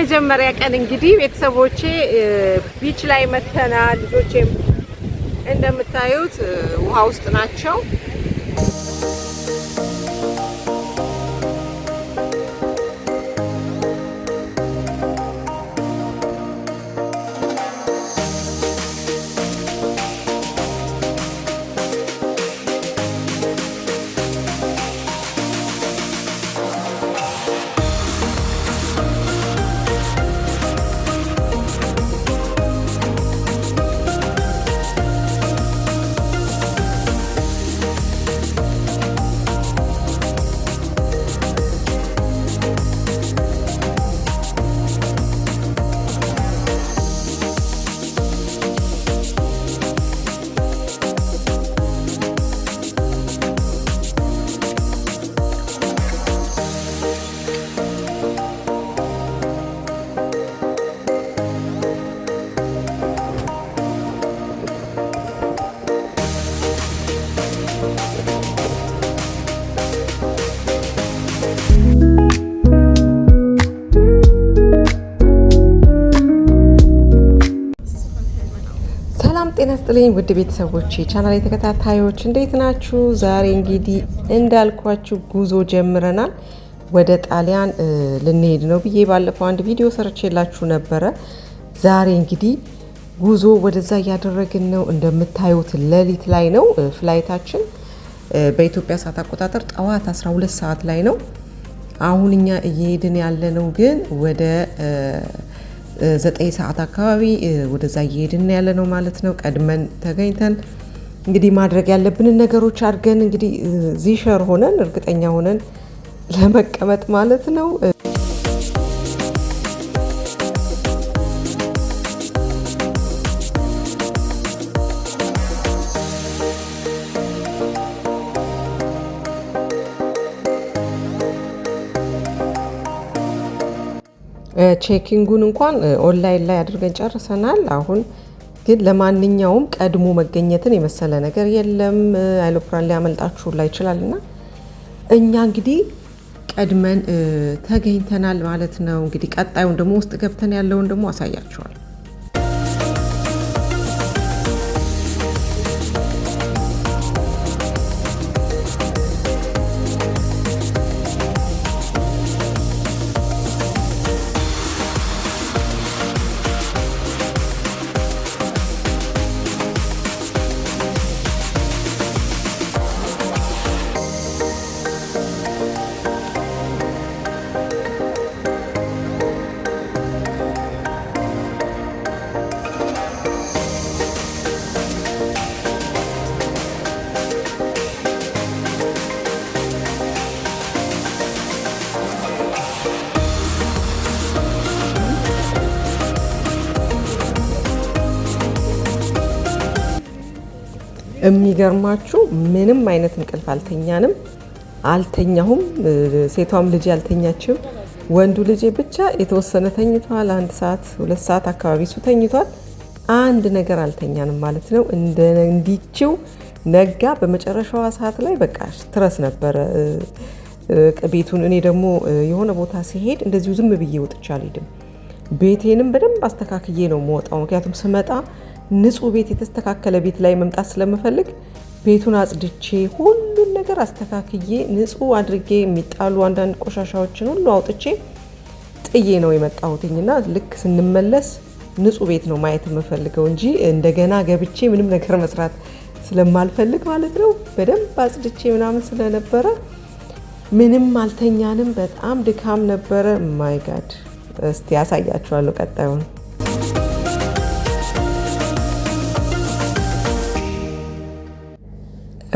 የመጀመሪያ ቀን እንግዲህ ቤተሰቦቼ ቢች ላይ መተናል። ልጆቼም እንደምታዩት ውሃ ውስጥ ናቸው። ጤና ይስጥልኝ ውድ ቤተሰቦቼ ቻናሌ ተከታታዮች እንዴት ናችሁ? ዛሬ እንግዲህ እንዳልኳችሁ ጉዞ ጀምረናል። ወደ ጣሊያን ልንሄድ ነው ብዬ ባለፈው አንድ ቪዲዮ ሰርቼላችሁ ነበረ። ዛሬ እንግዲህ ጉዞ ወደዛ እያደረግን ነው። እንደምታዩት ሌሊት ላይ ነው ፍላይታችን። በኢትዮጵያ ሰዓት አቆጣጠር ጠዋት 12 ሰዓት ላይ ነው። አሁን እኛ እየሄድን ያለነው ግን ወደ 9 ሰዓት አካባቢ ወደዛ እየሄድን ያለ ነው ማለት ነው። ቀድመን ተገኝተን እንግዲህ ማድረግ ያለብንን ነገሮች አድርገን እንግዲህ ዚሸር ሆነን እርግጠኛ ሆነን ለመቀመጥ ማለት ነው። ቼኪንጉን እንኳን ኦንላይን ላይ አድርገን ጨርሰናል። አሁን ግን ለማንኛውም ቀድሞ መገኘትን የመሰለ ነገር የለም። አይሮፕላን ሊያመልጣችሁ ላይ ይችላልና እኛ እንግዲህ ቀድመን ተገኝተናል ማለት ነው። እንግዲህ ቀጣዩን ደግሞ ውስጥ ገብተን ያለውን ደግሞ አሳያችኋል። የሚገርማችሁ ምንም አይነት እንቅልፍ አልተኛንም፣ አልተኛሁም። ሴቷም ልጅ አልተኛችም። ወንዱ ልጄ ብቻ የተወሰነ ተኝቷል። 1 ሰዓት 2 ሰዓት አካባቢ እሱ ተኝቷል። አንድ ነገር አልተኛንም ማለት ነው። እንዲችው ነጋ። በመጨረሻዋ ሰዓት ላይ በቃ ትረስ ነበረ ቤቱን። እኔ ደግሞ የሆነ ቦታ ሲሄድ እንደዚሁ ዝም ብዬ ወጥቼ አልሄድም። ቤቴንም በደንብ አስተካክዬ ነው የምወጣው። ምክንያቱም ስመጣ ንጹህ ቤት የተስተካከለ ቤት ላይ መምጣት ስለምፈልግ ቤቱን አጽድቼ ሁሉን ነገር አስተካክዬ ንጹህ አድርጌ የሚጣሉ አንዳንድ ቆሻሻዎችን ሁሉ አውጥቼ ጥዬ ነው የመጣሁትኝና ልክ ስንመለስ ንጹህ ቤት ነው ማየት የምፈልገው እንጂ እንደገና ገብቼ ምንም ነገር መስራት ስለማልፈልግ ማለት ነው። በደንብ አጽድቼ ምናምን ስለነበረ ምንም አልተኛንም። በጣም ድካም ነበረ። ማይ ጋድ እስቲ ያሳያችኋለሁ ቀጣዩን።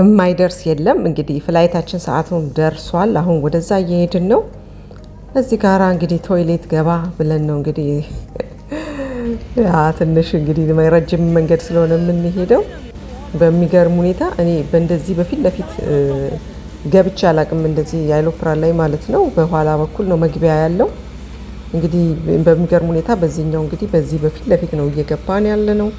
የማይደርስ የለም። እንግዲህ ፍላይታችን ሰዓቱን ደርሷል። አሁን ወደዛ እየሄድን ነው። እዚህ ጋራ እንግዲህ ቶይሌት ገባ ብለን ነው እንግዲህ ትንሽ እንግዲህ ረጅም መንገድ ስለሆነ የምንሄደው። በሚገርም ሁኔታ እኔ በእንደዚህ በፊት ለፊት ገብቼ አላቅም፣ እንደዚህ የአይሎፕራን ላይ ማለት ነው። በኋላ በኩል ነው መግቢያ ያለው። እንግዲህ በሚገርም ሁኔታ በዚህኛው እንግዲህ በዚህ በፊት ለፊት ነው እየገባን ያለ ነው።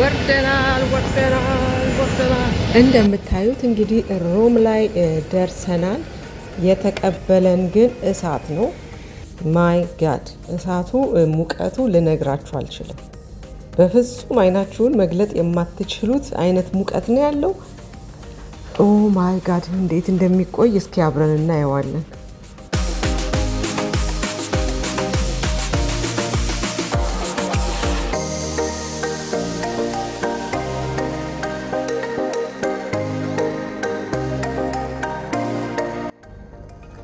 ወርደናል። እንደምታዩት እንግዲህ ሮም ላይ ደርሰናል። የተቀበለን ግን እሳት ነው። ማይ ጋድ እሳቱ ሙቀቱ ልነግራችሁ አልችልም። በፍጹም አይናችሁን መግለጥ የማትችሉት አይነት ሙቀት ነው ያለው። ኦ ማይ ጋድ እንዴት እንደሚቆይ እስኪ አብረን እናየዋለን።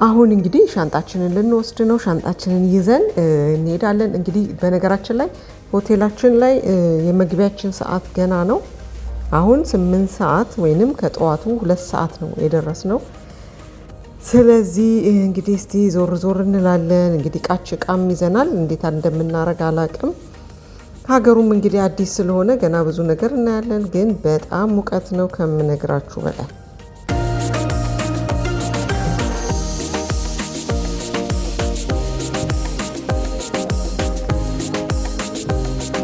አሁን እንግዲህ ሻንጣችንን ልንወስድ ነው። ሻንጣችንን ይዘን እንሄዳለን። እንግዲህ በነገራችን ላይ ሆቴላችን ላይ የመግቢያችን ሰዓት ገና ነው። አሁን 8 ሰዓት ወይንም ከጠዋቱ 2 ሰዓት ነው የደረስነው። ስለዚህ እንግዲህ እስቲ ዞር ዞር እንላለን። እንግዲህ እቃም ይዘናል። እንዴት እንደምናረግ አላቅም። ሀገሩም እንግዲህ አዲስ ስለሆነ ገና ብዙ ነገር እናያለን። ግን በጣም ሙቀት ነው ከምነግራችሁ በላይ።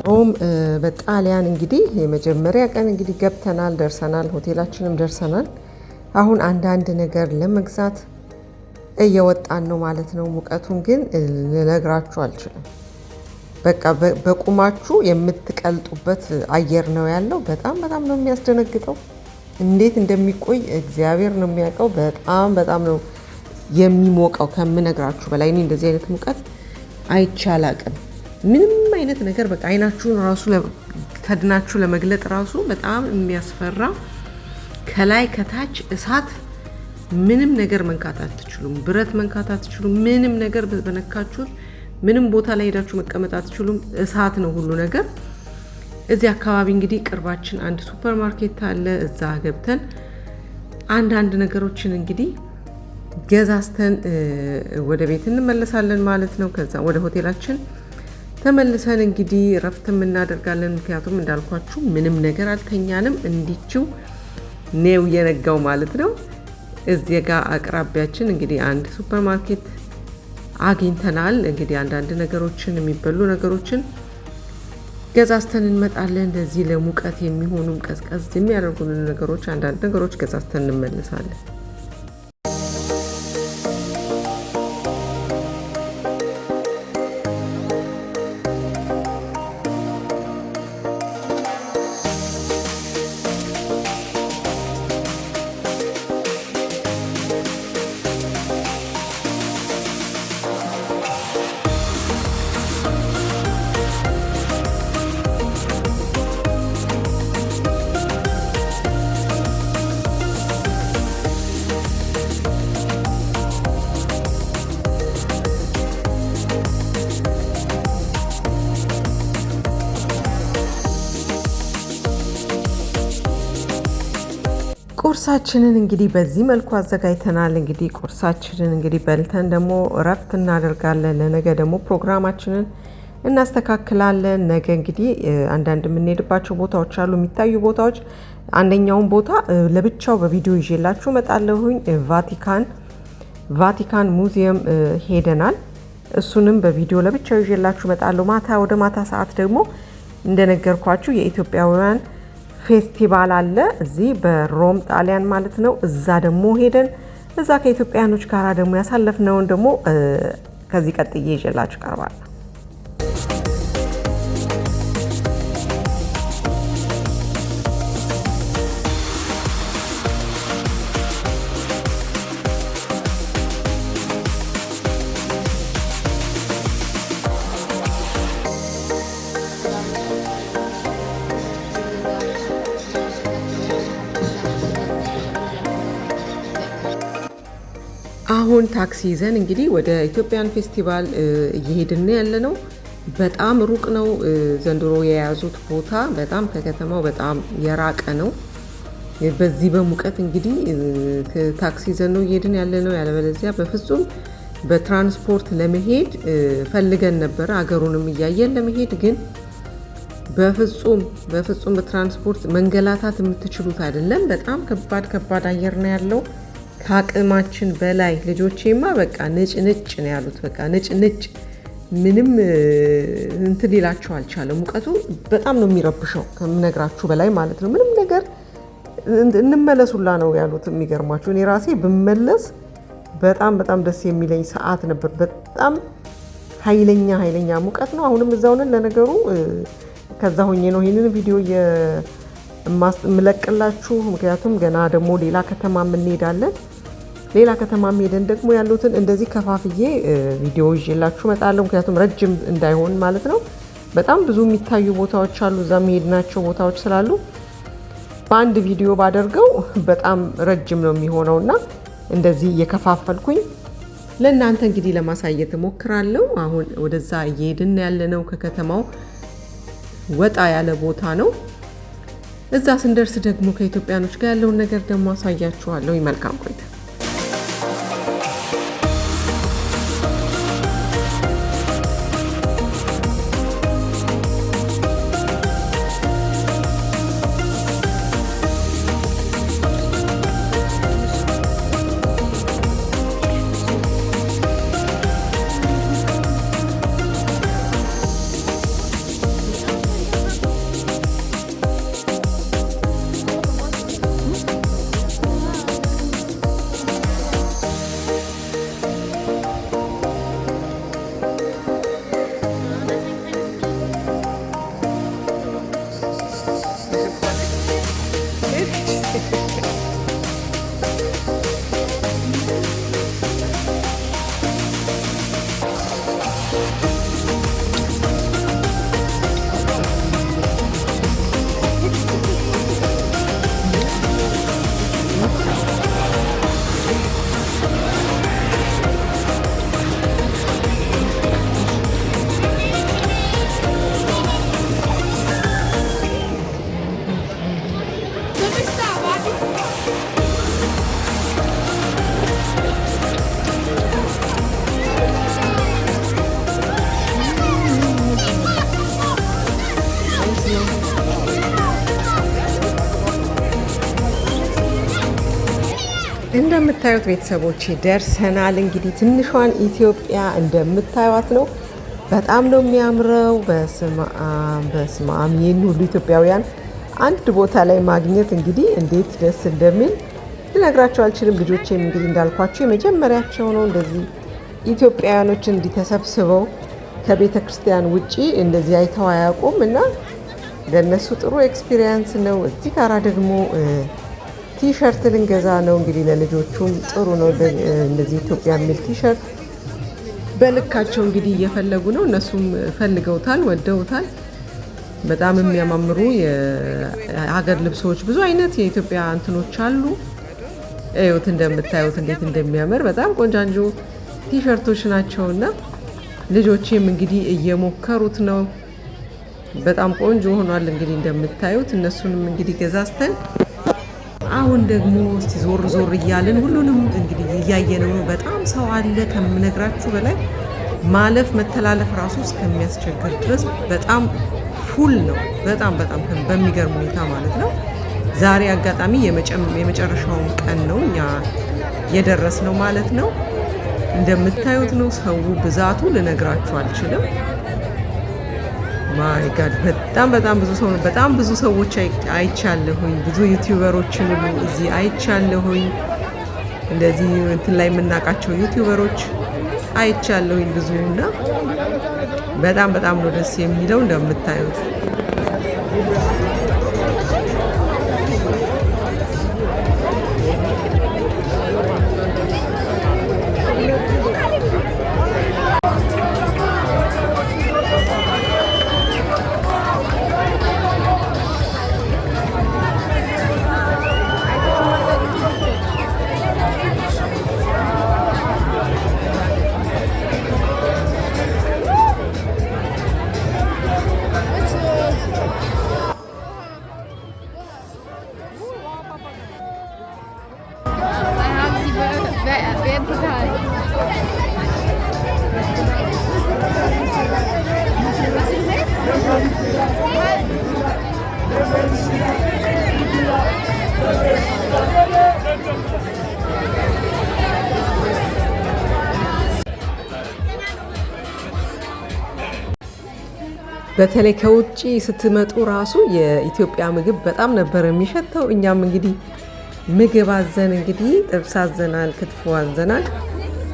ሮም በጣሊያን እንግዲህ የመጀመሪያ ቀን እንግዲህ ገብተናል፣ ደርሰናል፣ ሆቴላችንም ደርሰናል። አሁን አንዳንድ ነገር ለመግዛት እየወጣን ነው ማለት ነው። ሙቀቱን ግን ልነግራችሁ አልችልም። በቃ በቁማችሁ የምትቀልጡበት አየር ነው ያለው። በጣም ነው የሚያስደነግጠው። እንዴት እንደሚቆይ እግዚአብሔር ነው የሚያውቀው። በጣም ነው የሚሞቀው ከምነግራችሁ በላይ። እኔ እንደዚህ አይነት ሙቀት አይቻላቅም። ምንም አይነት ነገር በቃ አይናችሁን ራሱ ከድናችሁ ለመግለጥ ራሱ በጣም የሚያስፈራ ከላይ ከታች እሳት። ምንም ነገር መንካት አትችሉም። ብረት መንካት አትችሉም። ምንም ነገር በነካችሁት ምንም ቦታ ላይ ሄዳችሁ መቀመጥ አትችሉም። እሳት ነው ሁሉ ነገር። እዚህ አካባቢ እንግዲህ ቅርባችን አንድ ሱፐር ማርኬት አለ። እዛ ገብተን አንዳንድ ነገሮችን እንግዲህ ገዛዝተን ወደ ቤት እንመለሳለን ማለት ነው። ከዛ ወደ ሆቴላችን ተመልሰን እንግዲህ ረፍትም እናደርጋለን። ምክንያቱም እንዳልኳችሁ ምንም ነገር አልተኛንም። እንዲችው ነው የነጋው ማለት ነው። እዚህ ጋር አቅራቢያችን እንግዲህ አንድ ሱፐር ማርኬት አግኝተናል። እንግዲህ አንዳንድ ነገሮችን የሚበሉ ነገሮችን ገዛዝተን እንመጣለን። እንደዚህ ለሙቀት የሚሆኑ ቀዝቀዝ የሚያደርጉልን ነገሮች አንዳንድ ነገሮች ገዛዝተን እንመለሳለን። ቁርሳችንን እንግዲህ በዚህ መልኩ አዘጋጅተናል። እንግዲህ ቁርሳችንን እንግዲህ በልተን ደግሞ እረፍት እናደርጋለን። ለነገ ደግሞ ፕሮግራማችንን እናስተካክላለን። ነገ እንግዲህ አንዳንድ የምንሄድባቸው ቦታዎች አሉ፣ የሚታዩ ቦታዎች። አንደኛውን ቦታ ለብቻው በቪዲዮ ይዤላችሁ እመጣለሁኝ። ቫቲካን ሙዚየም ሄደናል። እሱንም በቪዲዮ ለብቻው ይዤላችሁ እመጣለሁ። ወደ ማታ ሰዓት ደግሞ እንደነገርኳችሁ የኢትዮጵያውያን ፌስቲቫል አለ እዚህ በሮም ጣሊያን ማለት ነው። እዛ ደግሞ ሄደን እዛ ከኢትዮጵያኖች ጋር ደግሞ ያሳለፍነውን ደግሞ ከዚህ ቀጥዬ ይዤላችሁ ቀርባለሁ። አሁን ታክሲ ይዘን እንግዲህ ወደ ኢትዮጵያን ፌስቲቫል እየሄድን ያለ ነው። በጣም ሩቅ ነው። ዘንድሮ የያዙት ቦታ በጣም ከከተማው በጣም የራቀ ነው። በዚህ በሙቀት እንግዲህ ታክሲ ይዘን ነው እየሄድን ያለ ነው። ያለበለዚያ በፍጹም በትራንስፖርት ለመሄድ ፈልገን ነበር፣ አገሩንም እያየን ለመሄድ ግን በፍጹም በትራንስፖርት መንገላታት የምትችሉት አይደለም። በጣም ከባድ አየር ነው ያለው ከአቅማችን በላይ። ልጆቼማ በቃ ንጭ ነው ያሉት። በቃ ንጭ ምንም እንትን ሊላቸው አልቻለም። ሙቀቱ በጣም ነው የሚረብሸው ከምነግራችሁ በላይ ማለት ነው። ምንም ነገር እንመለሱላ ነው ያሉት። የሚገርማችሁ እኔ ራሴ ብመለስ በጣም ደስ የሚለኝ ሰዓት ነበር። በጣም ኃይለኛ ሙቀት ነው። አሁንም እዛው ነን። ለነገሩ ከዛ ሆኜ ነው ይህንን ቪዲዮ የምለቅላችሁ። ምክንያቱም ገና ደግሞ ሌላ ከተማ እንሄዳለን። ሌላ ከተማ ሄደን ደግሞ ያሉትን እንደዚህ ከፋፍዬ ቪዲዮ ይዤላችሁ እመጣለሁ። ምክንያቱም ረጅም እንዳይሆን ማለት ነው። በጣም ብዙ የሚታዩ ቦታዎች አሉ፣ እዛ የሄድናቸው ቦታዎች ስላሉ በአንድ ቪዲዮ ባደርገው በጣም ረጅም ነው የሚሆነውና እንደዚህ እየከፋፈልኩኝ ለእናንተ እንግዲህ ለማሳየት እሞክራለሁ። አሁን ወደዛ እየሄድን ያለነው ከከተማው ወጣ ያለ ቦታ ነው። እዛ ስንደርስ ደግሞ ከኢትዮጵያኖች ጋር ያለውን ነገር ደግሞ አሳያችኋለሁ። መልካም ቆይታ። እንደምታዩት ቤተሰቦች ደርሰናል። እንግዲህ ትንሿን ኢትዮጵያ እንደምታዩት ነው። በጣም ነው የሚያምረው። በስማም ይህን ሁሉ ኢትዮጵያውያን አንድ ቦታ ላይ ማግኘት እንግዲህ እንዴት ደስ እንደሚል ልነግራቸው አልችልም። ልጆቼም እንግዲህ እንዳልኳቸው የመጀመሪያቸው ነው እንደዚህ ኢትዮጵያውያኖች እንዲህ ተሰብስበው ከቤተ ክርስቲያን ውጪ እንደዚህ አይተው አያውቁም እና ለነሱ ጥሩ ኤክስፒሪየንስ ነው። እዚህ ጋራ ደግሞ ቲሸርት ልንገዛ ነው እንግዲህ ለልጆቹም ጥሩ ነው። እንደዚህ ኢትዮጵያ የሚል ቲሸርት በልካቸው እንግዲህ እየፈለጉ ነው። እነሱም ፈልገውታል፣ ወደውታል። በጣም የሚያማምሩ የሀገር ልብሶች ብዙ አይነት የኢትዮጵያ እንትኖች አሉ። እዩት እንደምታዩት እንዴት እንደሚያምር በጣም ቆንጆ ቲሸርቶች ናቸውና ልጆቼም እንግዲህ እየሞከሩት ነው። በጣም ቆንጆ ሆኗል። እንግዲህ እንደምታዩት እነሱንም እንግዲህ ገዛዝተን አሁን ደግሞ እስቲ ዞር ዞር እያልን ሁሉንም እንግዲህ እያየነው ነው። በጣም ሰው አለ ከምነግራችሁ በላይ ማለፍ መተላለፍ ራሱ እስከሚያስቸግር ድረስ በጣም ፉል ነው። በጣም በሚገርም ሁኔታ ማለት ነው። ዛሬ አጋጣሚ የመጨረሻውን ቀን ነው እኛ የደረስነው ማለት ነው። እንደምታዩት ነው ሰው ብዛቱ ልነግራችሁ አልችልም። ማይ ጋድ በጣም ብዙ ሰው ነው። በጣም ብዙ ሰዎች አይቻለሁኝ። ብዙ ዩቲዩበሮችን ሁሉ እዚህ አይቻለሁኝ። እንደዚህ እንትን ላይ የምናውቃቸው ዩቲዩበሮች አይቻለሁኝ ብዙና በጣም ነው ደስ የሚለው እንደምታዩት። በተለይ ከውጪ ስትመጡ ራሱ የኢትዮጵያ ምግብ በጣም ነበር የሚሸተው። እኛም እንግዲህ ምግብ አዘን እንግዲህ ጥብስ አዘናል፣ ክትፎ አዘናል።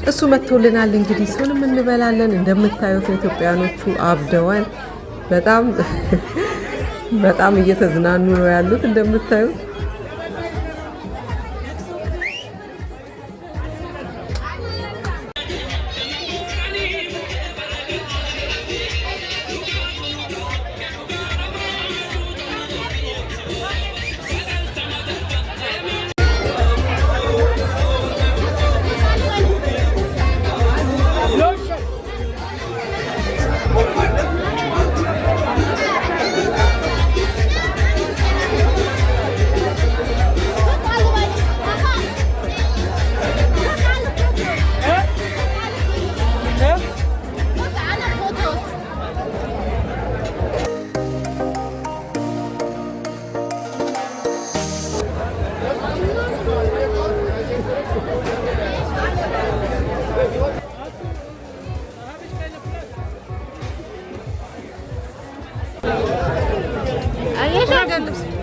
እሱ መጥቶልናል። እንግዲህ እሱንም እንበላለን። እንደምታዩት ኢትዮጵያኖቹ አብደዋል። በጣም በጣም እየተዝናኑ ነው ያሉት እንደምታዩት።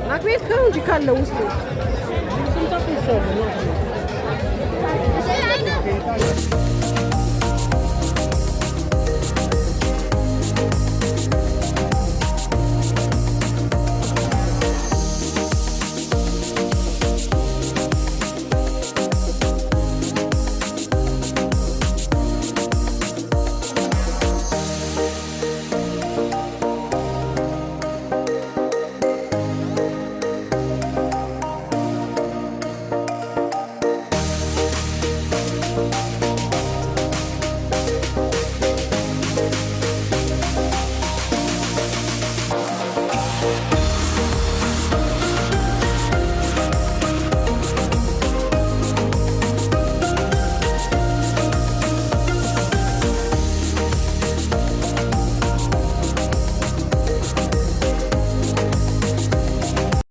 Nakvět, kdo říkal, že